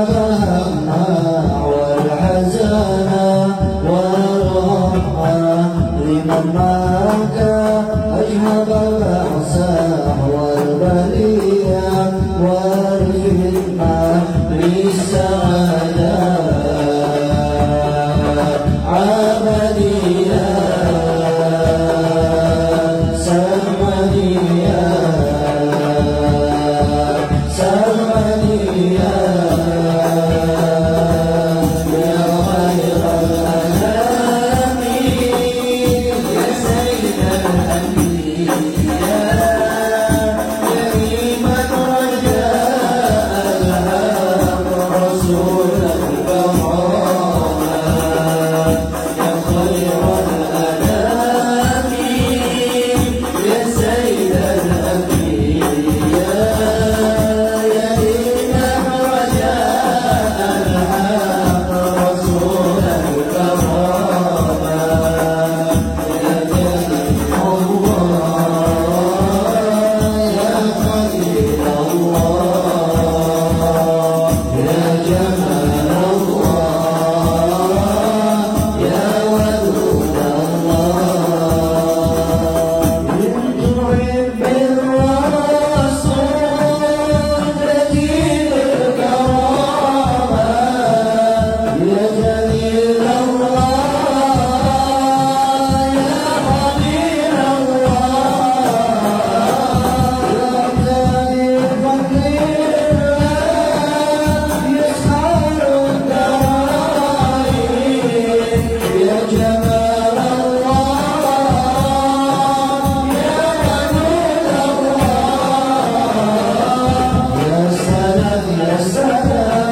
الهم والحزن والغم لمن معك أجهب البأس والبلية والرحمة للسعادة عبدية سرمدية سرمدية يا خير الأنام يا سيد الأنبياء كريما رجاء الحق رسول الكرامة يا خير الأنام يا سيد الأنبياء كريما رجاء الحق رسول الكرامة يا جليل الله يا خليل الله يا جمال الله يا ودود الله إن تحب الرسول تجد الكرامة يا جليل الله يا خليل الله يا جليل فقير يسعد الدوائر يا جمال الله يا ودود الله يا سلام يا سلام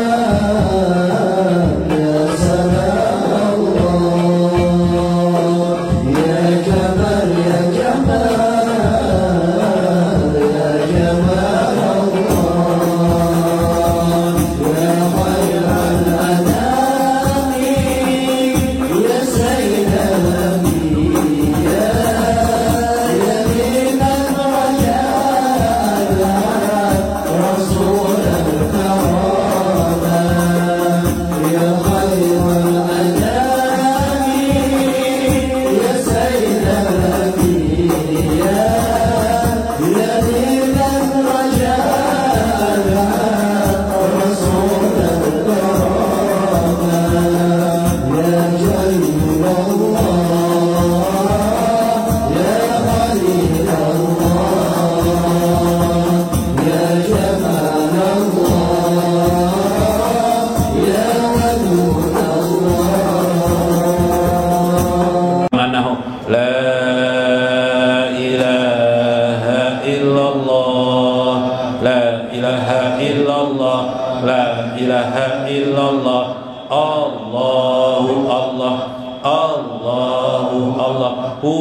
يا سلام الله يا جمال يا جمال يا جمال الله يا خير الأنام يا سيد الأنبياء يا لمن رجاء الحق رسول الكرامة يا خير الأنام يا سيد الأنبياء يا لمن رجاء الحق رسول الكرامة يا جليل الله يا خليل الله يا جمال الله يا ودود الله أنه لا إله إلا الله لا إله إلا الله لا إله إلا الله الله الله الله الله هو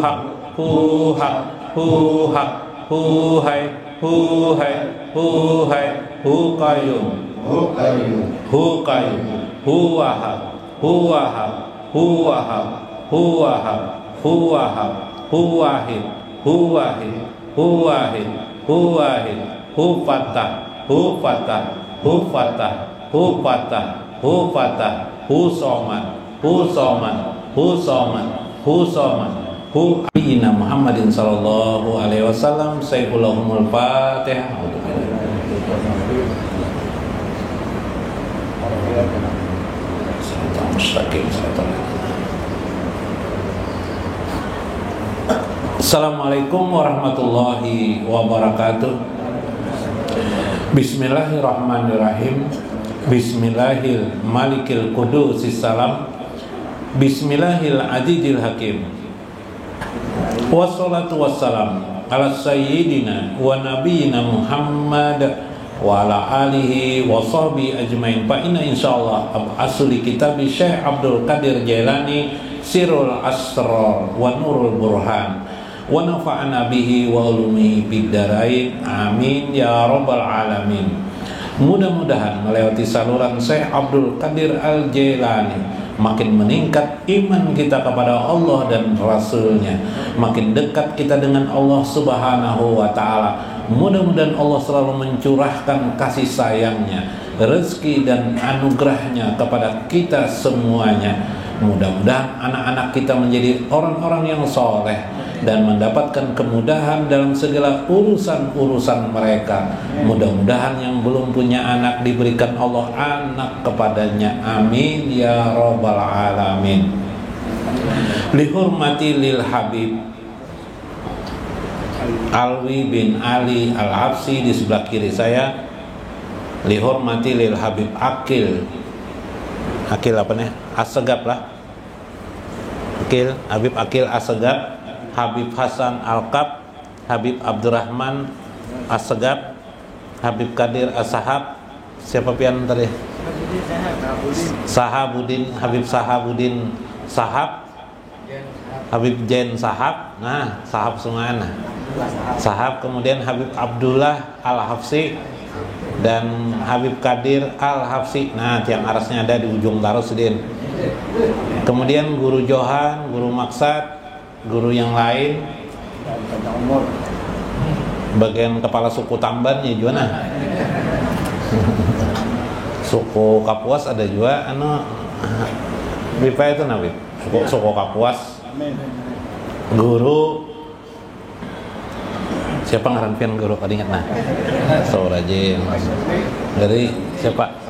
حق هو حق هو حق هو هي هو هي هو هي هو قيوم هو قيوم هو وهاب هو وهاب هو وهاب هو وهاب هو وهاب هو واحد هو واحد هو واحد هو واحد هو فتح هو فتح هو فتح هو فتح هو فتح هو صمد هو صمد هو صمد هو صمد هو نبينا محمد صلى الله عليه وسلم سيقولهم الفاتحة. Assalamualaikum warahmatullahi wabarakatuh. Bismillahirrahmanirrahim. Bismillahil malikil qudusis salam. Bismillahil adidil hakim. Wassalatu wassalam ala sayyidina wa nabiyina Muhammad wa ala alihi wa sahbihi ajmain. Fa inna insyaallah asli kitab Syekh Abdul Qadir Jailani Sirul Asrar wa Nurul Burhan wa nafa'ana bihi wa ulumihi bid darain amin ya rabbal alamin. Mudah-mudahan melewati saluran Syekh Abdul Qadir Al Jailani makin meningkat iman kita kepada Allah dan Rasulnya, makin dekat kita dengan Allah Subhanahu wa ta'ala, Mudah-mudahan Allah selalu mencurahkan kasih sayangnya, rezeki dan anugerahnya kepada kita semuanya. Mudah-mudahan anak-anak kita menjadi orang-orang yang soleh dan mendapatkan kemudahan dalam segala urusan-urusan mereka. Mudah-mudahan yang belum punya anak diberikan Allah anak kepadanya. Amin ya rabbal alamin. Lihurmati lil Habib Alwi bin Ali Al-Habsi di sebelah kiri saya. Lihurmati lil Habib Akil apa nih? Assegaf lah. Habib Akil Assegaf, Habib Hasan Al-Kab, Habib Abdurrahman Assegaf, Habib Kadir As-Sahab. Siapa pian tadi? Sahabudin, Habib Sahabudin Sahab, Habib Jen Sahab. Nah, Sahab semuanya. Sahab, kemudian Habib Abdullah Al-Hafsi dan Habib Kadir Al-Hafsi. Nah, tiang arasnya ada di ujung Darussuddin. Kemudian Guru Johan, Guru Maksad, guru yang lain, bagian kepala suku Tamban ya juga nah. Suku Kapuas ada juga Bipa itu nabi. Suku Kapuas. Guru siapa ngarampian guru kali ingat nah. Saurajin. Dari siapa?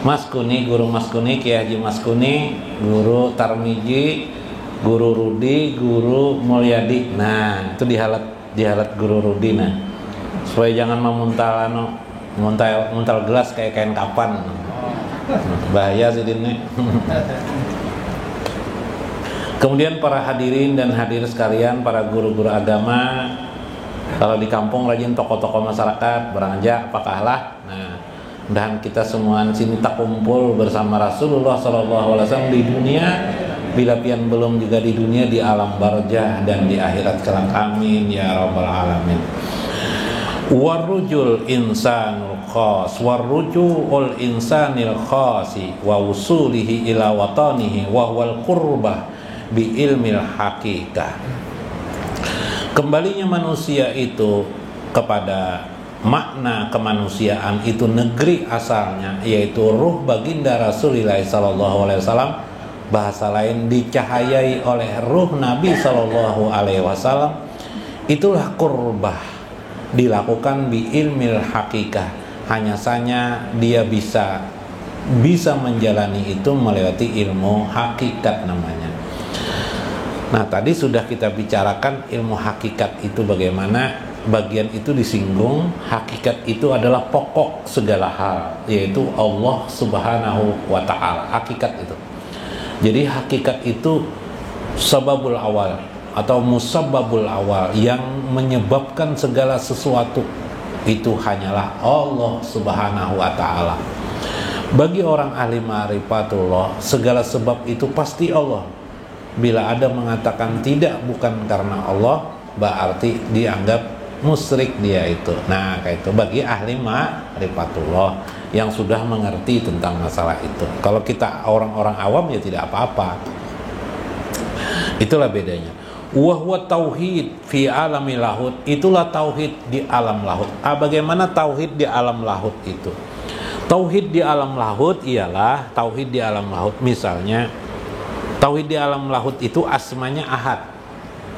Mas Kuni, Guru Mas Kuni, Kiai Haji Mas Kuni, Guru Tarmiji, Guru Rudi, Guru Mulyadi. Nah, itu dihalat Guru Rudi nah. Supaya jangan muntal gelas kayak kain kapan. Bahaya sih ini. Kemudian para hadirin dan hadir sekalian, para guru-guru agama, kalau di kampung rajin tokoh-tokoh masyarakat, beranjak apakahlah. Nah, dan kita semua di sini tak kumpul bersama Rasulullah SAW di dunia, bila pian belum juga di dunia, di alam barzah dan di akhirat kelak. Amin ya rabbal alamin. Warujul insanul khas, warujul insanil khasi wa usulihi ila watanihi wa huwal qurbah bi ilmil haqiqah. Kembalinya manusia itu kepada makna kemanusiaan itu negeri asalnya, yaitu ruh baginda Rasulullah SAW. Bahasa lain dicahayai oleh ruh Nabi SAW. Itulah qurbah, dilakukan bi ilmil haqiqah. Hanya saja dia bisa menjalani itu melewati ilmu hakikat namanya. Nah, tadi sudah kita bicarakan ilmu hakikat itu bagaimana. Bagian itu disinggung, hakikat itu adalah pokok segala hal, yaitu Allah Subhanahu wa ta'ala. Hakikat itu. Jadi hakikat itu sababul awal atau musabbabul awal, yang menyebabkan segala sesuatu itu hanyalah Allah Subhanahu wa ta'ala. Bagi orang ahli ma'rifatullah, segala sebab itu pasti Allah. Bila ada mengatakan tidak, bukan karena Allah, berarti dianggap musyrik dia itu. Nah, kayak itu bagi ahli ma'rifatullah yang sudah mengerti tentang masalah itu. Kalau kita orang-orang awam ya tidak apa-apa. Itulah bedanya. Wa huwa tauhid fi alamil lahut. Itulah tauhid di alam lahut. Bagaimana tauhid di alam lahut itu? Tauhid di alam lahut ialah tauhid di alam lahut. Misalnya tauhid di alam lahut itu asmanya ahad.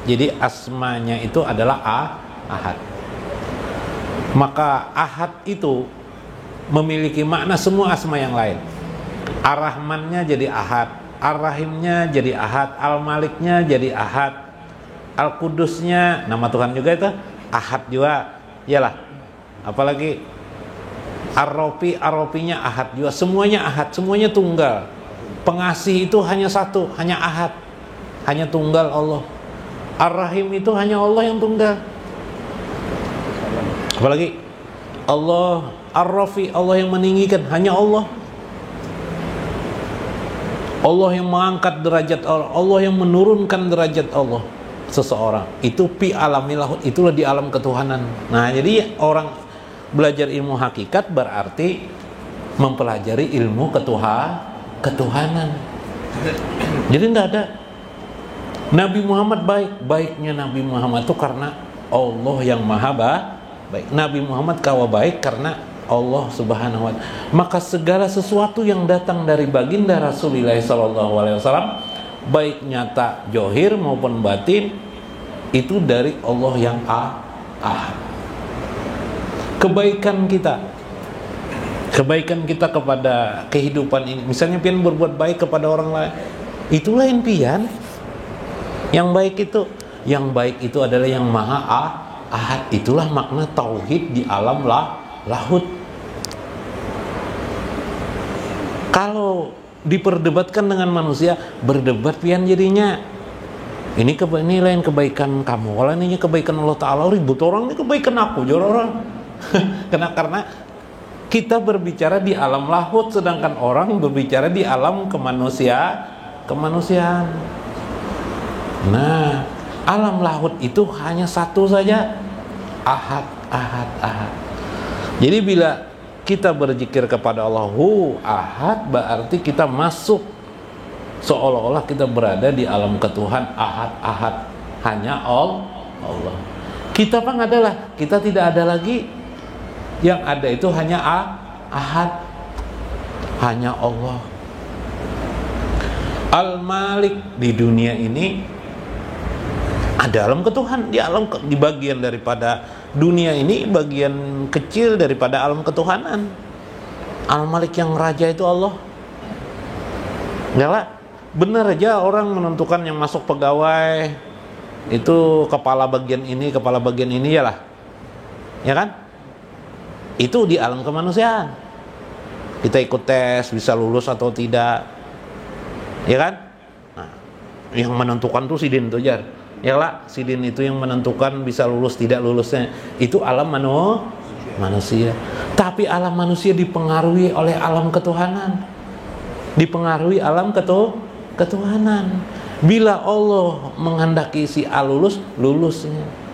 Jadi asmanya itu adalah ahad. Maka ahad itu memiliki makna semua asma yang lain. Ar-Rahmannya jadi ahad, Ar-Rahimnya jadi ahad, Al-Maliknya jadi ahad, Al-Qudusnya, nama Tuhan juga itu ahad juga. Iyalah. Apalagi Ar-Rafi, Ar-Rafinya ahad juga. Semuanya ahad, semuanya tunggal. Pengasih itu hanya satu, hanya ahad, hanya tunggal Allah. Ar-Rahim itu hanya Allah yang tunggal. Apalagi Allah Ar-Rafi, Allah yang meninggikan, hanya Allah. Allah yang mengangkat derajat Allah, Allah yang menurunkan derajat Allah seseorang. Itu pi alamil lahut, itulah di alam ketuhanan. Nah, jadi orang belajar ilmu hakikat berarti mempelajari ilmu ketuhanan. Jadi tidak ada Nabi Muhammad baiknya Nabi Muhammad itu karena Allah yang maha baik. Nabi Muhammad kawa baik karena Allah Subhanahu wa Ta'ala. Maka segala sesuatu yang datang dari baginda Rasulullah SAW, baik nyata johir maupun batin, itu dari Allah yang ahad. Kebaikan kita kepada kehidupan ini, misalnya pian berbuat baik kepada orang lain, itulah yang pian yang baik itu adalah yang maha ahad. Itulah makna tauhid di alam lahut. Kalau diperdebatkan dengan manusia, berdebat pian jadinya. Ini lain kebaikan kamu, kalau ini kebaikan Allah Ta'ala, ribut orang, ini kebaikan aku, jor orang. Karena kita berbicara di alam lahut, sedangkan orang berbicara di alam kemanusiaan. Nah, alam lahut itu hanya satu saja, ahad. Jadi bila kita berzikir kepada Allahu ahad, berarti kita masuk, seolah-olah kita berada di alam ketuhan ahad, hanya Allah. Kita pun adalah, kita tidak ada lagi. Yang ada itu hanya ahad, hanya Allah. Al-Malik di dunia ini ada alam ketuhan, di bagian daripada dunia ini, bagian kecil daripada alam ketuhanan. Al-Malik yang raja itu Allah. Enggak, benar aja orang menentukan yang masuk pegawai itu kepala bagian ini ya lah, ya kan? Itu di alam kemanusiaan. Kita ikut tes bisa lulus atau tidak, ya kan? Nah, yang menentukan tuh sidin tuh jar, ya lah, sidin itu yang menentukan bisa lulus tidak lulusnya. Itu alam manusia. Tapi alam manusia dipengaruhi oleh alam ketuhanan, dipengaruhi alam ketuhanan. Bila Allah menghendaki si A lulusnya.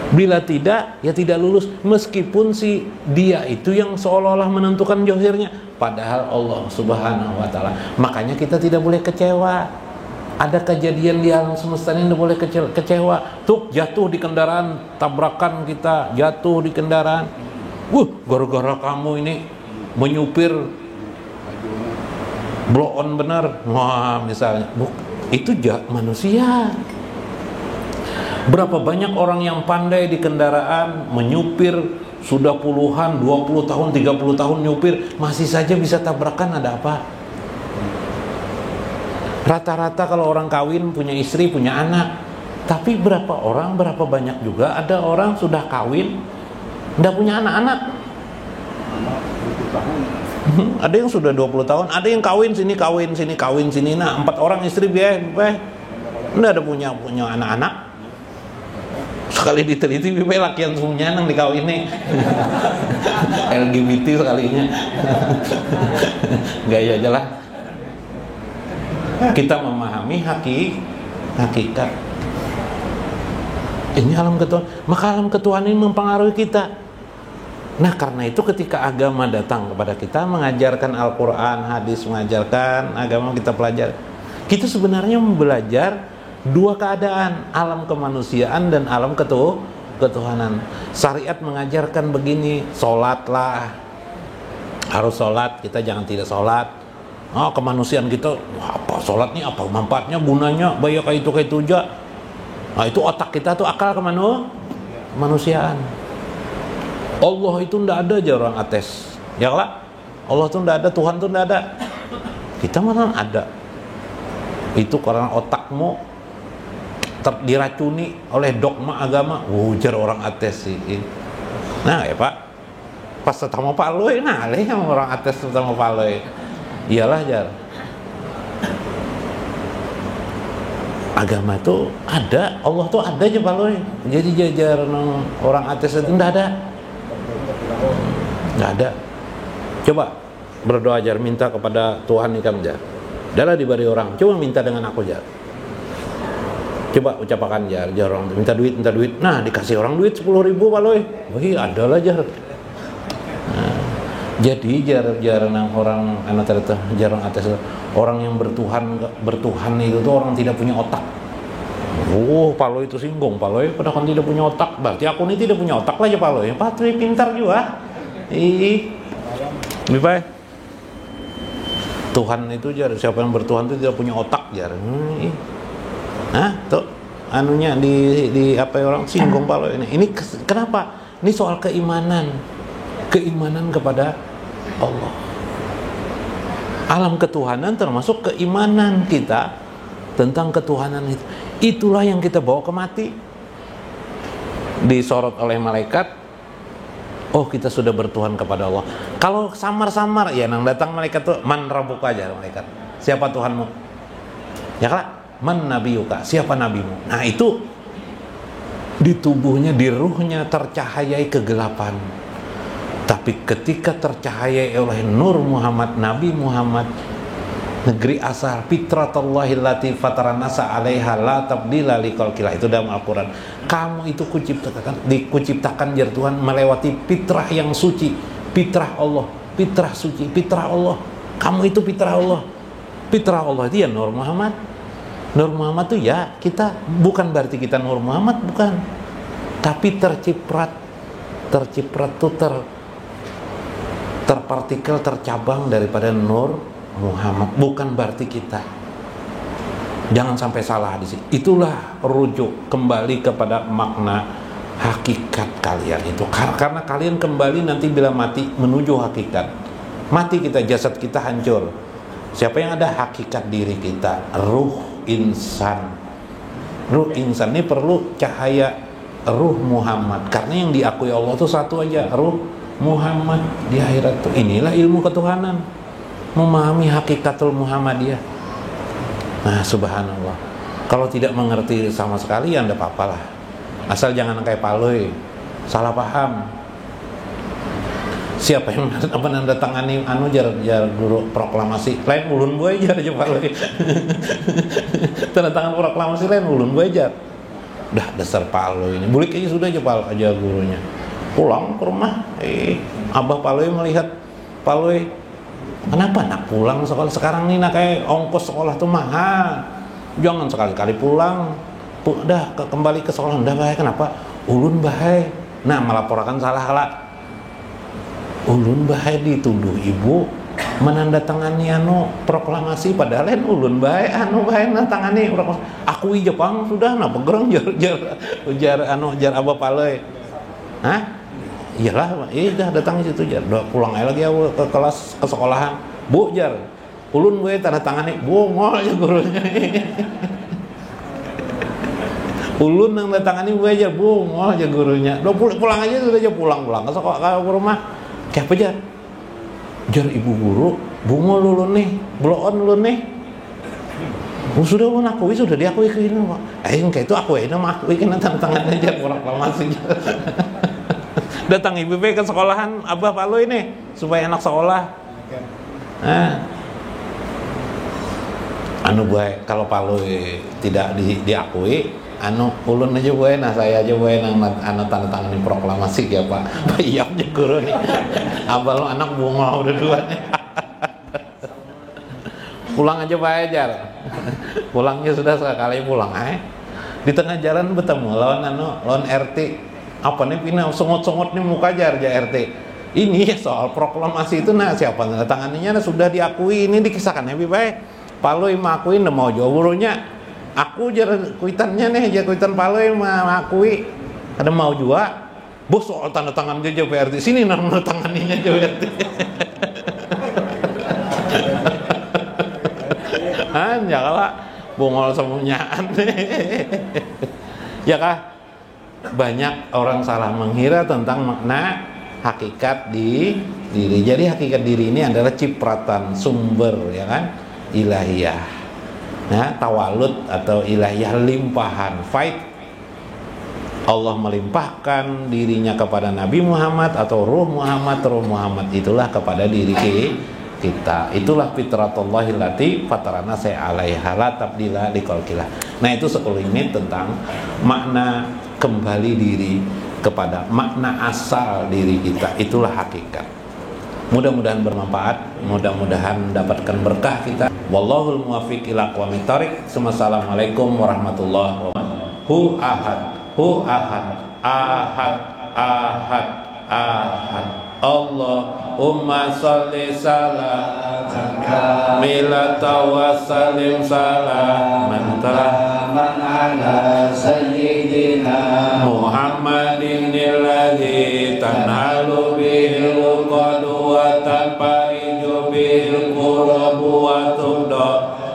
Bila tidak, ya tidak lulus. Meskipun si dia itu yang seolah-olah menentukan johirnya, padahal Allah Subhanahu wa Ta'ala. Makanya kita tidak boleh kecewa. Ada kejadian di alam semesta ini tidak boleh kecewa. Tuh jatuh di kendaraan, tabrakan kita, jatuh di kendaraan. Gara-gara kamu ini menyupir blow on benar. Wah, misalnya. Itu manusia. Berapa banyak orang yang pandai di kendaraan, menyupir sudah puluhan, 20 tahun, 30 tahun nyupir, masih saja bisa tabrakan, ada apa? Rata-rata kalau orang kawin, punya istri, punya anak. Tapi berapa banyak juga ada orang sudah kawin, enggak punya anak-anak. Ada yang sudah 20 tahun, ada yang kawin sini, nah 4 orang istri enggak ada punya anak-anak. Sekali diteliti bipe lakian semuanya nang dikawin nih. LGBT sekalinya. Gaya aja lah. Kita memahami hakikat. Ini alam ketuhanan. Maka alam ketuhanan ini mempengaruhi kita. Nah, karena itu ketika agama datang kepada kita, mengajarkan Al-Quran, hadis, mengajarkan agama kita pelajari. Kita sebenarnya belajar dua keadaan, alam kemanusiaan dan alam ketuhanan. Syariat mengajarkan begini, sholatlah, harus sholat, kita jangan tidak sholat. Oh, kemanusiaan kita, apa sholat nih, apa manfaatnya, gunanya, banyak kayak itu aja. Nah, itu otak kita tuh akal kemanusiaan. Allah itu ndak ada aja orang ateis, ya lah. Allah tuh ndak ada, Tuhan tuh ndak ada. Kita mana ada. Itu karena otakmu diracuni oleh dogma agama. Ujar orang ateis sih. Nah ya Pak, pas ketemu Pak Loy, nah yang orang ateis ketemu Pak Loy. Iyalah jar. Agama tuh ada, Allah tuh ada aja Pak Loy. Jadi jajar orang ateis itu enggak ada. Enggak ada. Coba berdoa jar, minta kepada Tuhan ikam jar. Dalam diberi orang, coba minta dengan aku jar. Coba ucapkan jar orang minta duit. Nah, dikasih orang duit 10.000 Pak Loy. Wih, ada lah jar. Nah, jadi jar nang orang anak jarang atas orang yang bertuhan itu tuh orang tidak punya otak. Paloy itu singgung, Paloy padahal kan tidak punya otak. Berarti aku ini tidak punya otak lah ya Paloy. Patri pintar juga. Lebih baik. Tuhan itu jar, siapa yang bertuhan itu tidak punya otak jar. Tuh anunya di apa ya, orang singgung Paloy ini. Ini kenapa? Ini soal keimanan. Keimanan kepada Allah. Alam ketuhanan termasuk keimanan kita tentang ketuhanan itu. Itulah yang kita bawa ke mati. Disorot oleh malaikat. Oh, kita sudah bertuhan kepada Allah. Kalau samar-samar ya nang datang malaikat tuh man rabbuka aja malaikat. Siapa Tuhanmu? Ya kan? Man nabiyuka, siapa nabimu? Nah, itu di tubuhnya, di ruhnya tercahayai kegelapan. Tapi ketika tercahayai oleh Nur Muhammad, Nabi Muhammad, negeri asal, fitratullahil lati fataranasa 'alaiha la tabdila liqalqillah, itu dalam Al-Qur'an. Kamu itu dikuciptakan jar Tuhan melewati fitrah yang suci, fitrah Allah, fitrah suci, fitrah Allah. Kamu itu fitrah Allah. Fitrah Allah itu ya Nur Muhammad. Nur Muhammad itu ya kita, bukan berarti kita Nur Muhammad, bukan. Tapi terciprat tuh terpartikel, tercabang daripada Nur Muhammad, bukan berarti kita. Jangan sampai salah di sini. Itulah rujuk kembali kepada makna hakikat kalian itu. Karena kalian kembali nanti bila mati menuju hakikat. Mati kita, jasad kita hancur. Siapa yang ada? Hakikat diri kita, ruh insan. Ruh insan ini perlu cahaya ruh Muhammad. Karena yang diakui Allah itu satu aja, ruh Muhammad di akhirat itu. Inilah ilmu ketuhanan. Memahami hakikatul Muhammadiyah. Nah, subhanallah. Kalau tidak mengerti sama sekali ya enggak apa-apalah. Asal jangan kayak Paloy, salah paham. Siapa yang menandatangani jar guru proklamasi? Lain ulun gue jar aja Paloy. Tanda tangan proklamasi lain ulun gue jar. Udah dasar Paloy ini. Bulik aja sudah aja gurunya. Pulang ke rumah, Abah Paloy melihat Paloy, kenapa nak pulang sekolah sekarang nih, nak kayak ongkos sekolah tuh mahal, jangan sekali-kali pulang, udah kembali ke sekolah, udah bahaya. Kenapa? Ulun bahaya. Nah, melaporkan salah lah. Ulun bahaya dituduh ibu menandatangani proklamasi, padahal lain ulun bahaya nandatangani proklamasi. Akui Jepang sudah, nah pegerang jar Abah Paloy. Hah? Iyalah, dah datang situ jar. Pulang aja lagi ke kelas, ke sekolahan. Bu jar, ulun gue tanda tangani, bungol aja gurunya. Ulun yang datangani gue aja, bungol aja gurunya. Pulang aja sudah aja pulang ke sekolah, ke rumah. Kayak apa jar? Jar ibu guru, bungol ulun nih, bloon ulun nih. Sudah ulun akui, sudah diakui ke ini kok. Kayak itu aku ini mah akui kan tanda tangan aja proklamasi. Datang ibu ke sekolahan Abah Paloy ini supaya anak sekolah. Baik kalau Paloy tidak diakui, ulun aja bae, nah saya aja bae nang tanda tangan proklamasi ya Pak. Iya aja guru nih. Abah lo anak bunga udah dua nih. Pulang aja bae jar. Pulangnya sudah sekali pulang Di tengah jalan bertemu lawan RT. Apa nih pindah songot-songot nih muka jar RT. Ini soal proklamasi itu siapa tanda tangannya sudah diakui, ini dikisahkan lebih baik. Paloy mengakuin udah mau jauh gurunya. Aku jar kuitannya nih, jar kuitan Paloy mengakui ada mau juga. Bos soal tanda tangan aja PRT sini tanda tanganinya aja PRT. Janganlah bongol semuanyaan. Ya kah? Banyak orang salah mengira tentang makna hakikat di diri. Jadi hakikat diri ini adalah cipratan sumber, ya kan, ilahiyah. Tawalud atau ilahiyah limpahan, faid. Allah melimpahkan dirinya kepada Nabi Muhammad atau Ruh Muhammad itulah kepada diri kita. Itulah fitratullahil lati fatarana 'alaiha la tabdila liqalqillah. Nah, itu sekelumit tentang makna kembali diri kepada makna asal diri kita. Itulah hakikat. Mudah-mudahan bermanfaat, mudah-mudahan mendapatkan berkah kita. Wallahul muwaffiq ila aqwamit thoriq. Assalamualaikum warahmatullahi wabarakatuh. hu ahad, hu ahad, ahad, ahad, ahad. Allahumma sholli salatan kamilatan wa sallim salaman man ala sayyidina Muhammadin alladzi tanhalu bihil uqadu wa tanfariju bihil qurabu wa tubda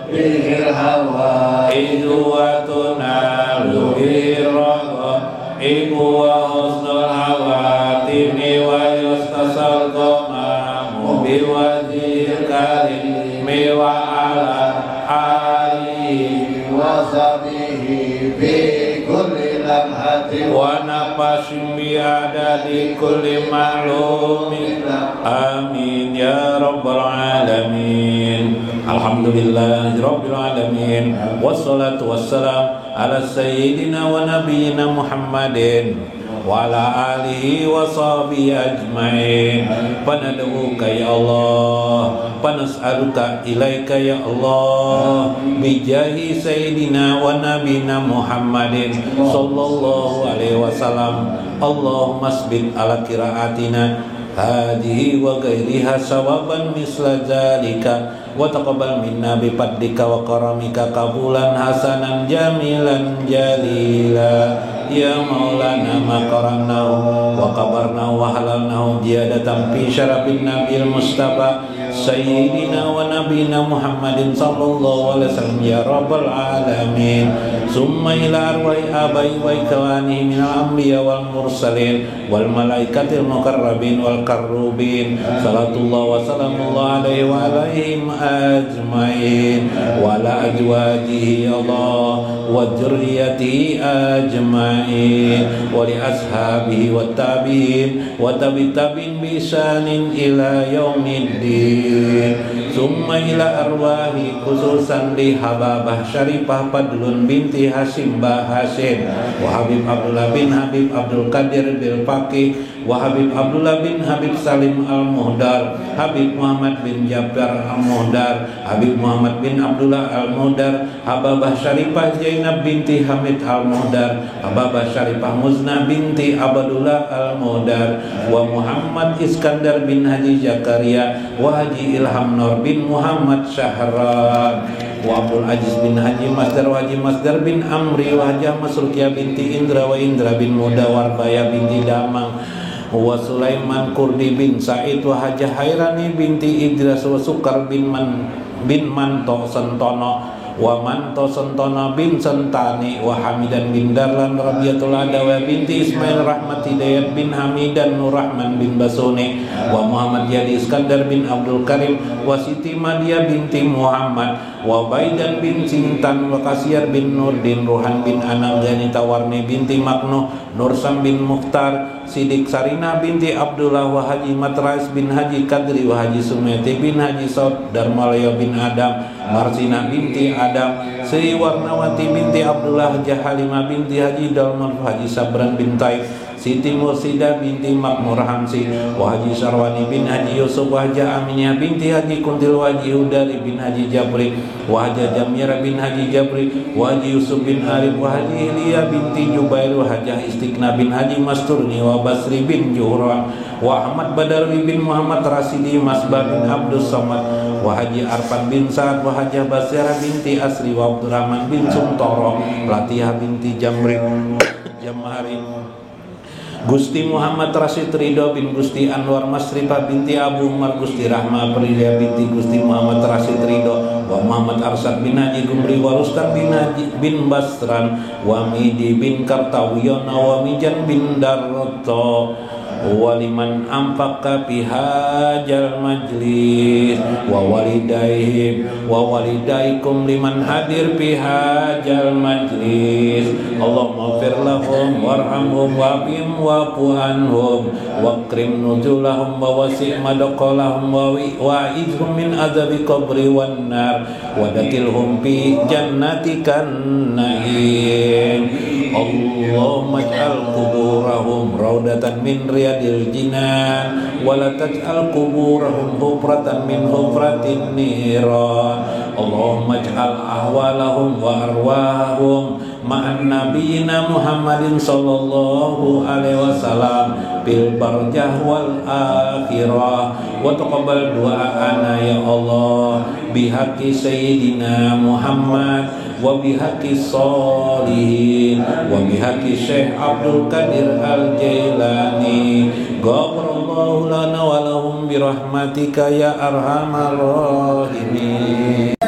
bihil hawa idu wa tunalu bihil raga ibu wa husnul hawatimi wa yustasal qamamu biwajhil karimi wa ala alihi wa sahbihi bi kulli lamhatin wa nafasin bi adadi kulli ma'lumin. Amin ya rabbal alamin. Alhamdulillahi rabbil alamin. Wassalatu wassalam ala sayyidina wa nabiyyina Muhammadin wa ala alihi wa sahbihi ajma'in. Panad'uka ya Allah, panas'aluka ilaika ya Allah, bijahi sayyidina wa nabiyina Muhammadin sallallahu alaihi wasallam. Allahumma asbit ala qiraatina hadhihi wa ghairiha sawaban misla zalika wa taqabbal minna bi fadlika wa karamika qabulan hasanan jamilan jalila ya maulana ma qaranahu wa qabarnahu wa halalnahu ziyadatan fi syarafin nabil mustafa sayyidina wa nabiyina Muhammadin sallallahu alaihi wasallam ya rabbal alamin. Summa ila arwahi abai wa ikhwanihi minal anbiya wal mursalin wal malaikatil muqarrabin wal karrubin salatullah wa salamullah alaihi wa alaihim ajmain wa ala azwajihi Allah wa dzurriyyatihi ajmain wa li ashabihi wat tabi'in wa tabi'in bi ihsanin ila yaumiddin. Summa ila arwahi khususan li Hababah Syarifah Fadlun binti Hasim Ba Hasim wa Habib Abdullah bin Habib Abdul Qadir bil Faqih wa Habib Abdullah bin Habib Salim Al-Muhdar, Habib Muhammad bin Jabbar Al-Muhdar, Habib Muhammad bin Abdullah Al-Muhdar, Hababah Syarifah Zainab binti Hamid Al-Muhdar, Hababah Syarifah Muzna binti Abdullah Al-Muhdar, wa Muhammad Iskandar bin Haji Zakaria wa Haji Ilham Nur bin Muhammad Syahran, wa Abdul Aziz bin Haji Masdar wa Haji Masdar bin Amri wa Haji Masrukia binti Indra wa Indra bin Muda Warbaya binti Damang, wa Sulaiman Kurdi bin Said wa Haji Hairani binti Idris wa Sukar bin Manto Sentono wa Manto Sentono bin Sentani wa Hamidan bin Darlan Rabiatul Adawa binti Ismail Rahmat Hidayat bin Hamidan Nur Rahman bin Basuni wa Muhammad Yadi Iskandar bin Abdul Karim wa Siti Madia binti Muhammad wa Baidan bin Sintan wa Kasyar bin Nurdin Ruhan bin Anam Gani Tawarni binti Makno Nursam bin Mukhtar Sidik Sarina binti Abdullah wa Haji Matrais bin Haji Kadri wa Haji Sumeti bin Haji Saud Darmalaya bin Adam Marsina binti Adam Sri Warnawati binti Abdullah Jahalima binti Haji Dalman Haji Sabran bin Taib Siti Mursida binti Makmur Hamsi wa Haji Sarwani bin Haji Yusuf wa Haji Aminyah binti Haji Kuntil wa Haji Hudari bin Haji Jabri wa Haji Jamira bin Haji Jabri wa Haji Yusuf bin Arif wa Haji Hilya binti Jubair wa Haji Istiqna bin Haji Masturni wa Basri bin Juhran wa Ahmad Badarwi bin Muhammad Rasidi Masbah bin Abdus Samad wa Haji Arfan bin Sa'ad wa Haji Basira binti Asri wa Abdurrahman bin Sumtoro Latihah binti Jamri Jamhari Gusti Muhammad Rasid Ridho bin Gusti Anwar Masrifah binti Abu Umar Gusti Rahma Priya binti Gusti Muhammad Rasid Ridho wa Muhammad Arsad bin Haji Gumri wa Rustam bin Haji bin Basran wa Midi bin Kartawiyona wa Mijan bin Darto waliman amfaka bihajal majlis wa walidaihim wa walidaikum liman hadir bihajal majlis. Allahumma fir lahum warhamhum wa'bihim wa'fu anhum waqrim nuzulahum wa wasi' madaqalahum wa idhum min azabi qabri wan nar wa dakilhum fi jannatikan na'im. Allahumma ij'al quburahum raudatan min riyadil jinan wa la taj'al quburahum hufratan min hufratin niran. Allahumma ij'al ahwalahum wa arwahahum ma'an nabiyina Muhammadin sallallahu alaihi wasallam bil barjah wal akhirah wa taqabbal du'ana ya Allah bihaqqi sayyidina Muhammad wa bihaqqi sholihin wa bihaqqi Syekh Abdul Qadir Al-Jailani ghafarallahu lana wa lahum birahmatika ya arhamar rahimin.